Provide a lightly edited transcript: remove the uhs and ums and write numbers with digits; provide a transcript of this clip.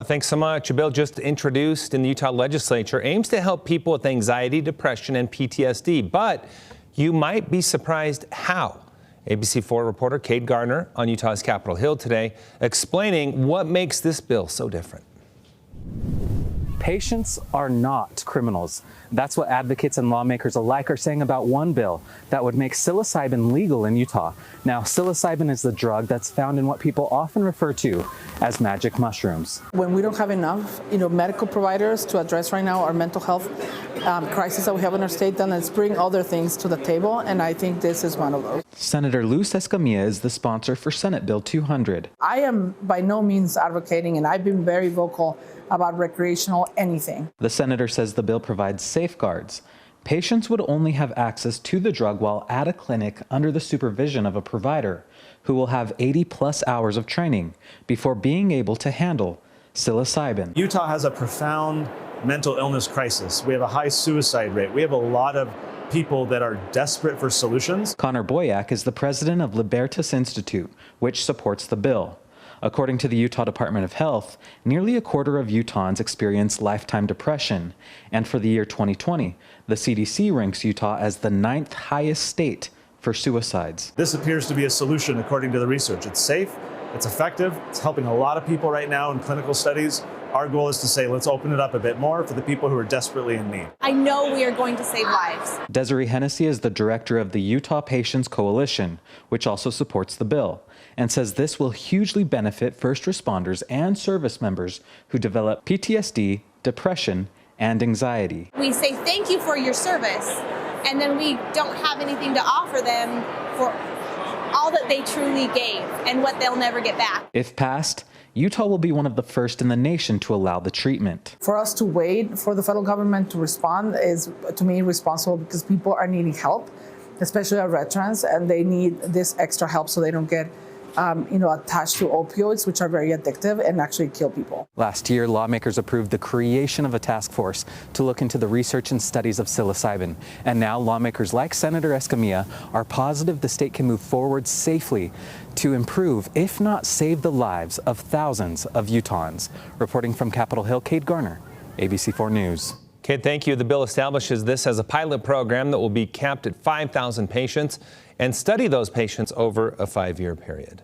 Thanks so much. A bill just introduced in the Utah Legislature aims to help people with anxiety, depression, and PTSD. But you might be surprised how. ABC4 reporter Kate Gardner on Utah's Capitol Hill today explaining what makes this bill so different. Patients are not criminals. That's what advocates and lawmakers alike are saying about one bill that would make psilocybin legal in Utah. Now, psilocybin is the drug that's found in what people often refer to as magic mushrooms. When we don't have enough, medical providers to address right now our mental health crisis that we have in our state, then let's bring other things to the table, and I think this is one of those. Senator Luz Escamilla is the sponsor for Senate Bill 200. I am by no means advocating, and I've been very vocal about recreational anything. The senator says the bill provides safeguards. Patients would only have access to the drug while at a clinic under the supervision of a provider who will have 80+ hours of training before being able to handle psilocybin. Utah has a profound mental illness crisis. We have a high suicide rate. We have a lot of people that are desperate for solutions. Connor Boyack is the president of Libertas Institute, which supports the bill. According to the Utah Department of Health, nearly a quarter of Utahns experience lifetime depression. And for the year 2020, the CDC ranks Utah as the 9th highest state for suicides. This appears to be a solution according to the research. It's safe, it's effective, it's helping a lot of people right now in clinical studies. Our goal is to say, let's open it up a bit more for the people who are desperately in need. I know we are going to save lives. Desiree Hennessy is the director of the Utah Patients Coalition, which also supports the bill, and says this will hugely benefit first responders and service members who develop PTSD, depression, and anxiety. We say thank you for your service, and then we don't have anything to offer them for all that they truly gave and what they'll never get back. If passed, Utah will be one of the first in the nation to allow the treatment. For us to wait for the federal government to respond is, to me, irresponsible because people are needing help, especially our veterans, and they need this extra help so they don't get attached to opioids, which are very addictive and actually kill people. Last year, lawmakers approved the creation of a task force to look into the research and studies of psilocybin. And now lawmakers like Senator Escamilla are positive the state can move forward safely to improve, if not save the lives of thousands of Utahns. Reporting from Capitol Hill, Kate Garner, ABC4 News. Kate, thank you. The bill establishes this as a pilot program that will be capped at 5,000 patients and study those patients over a 5-year period.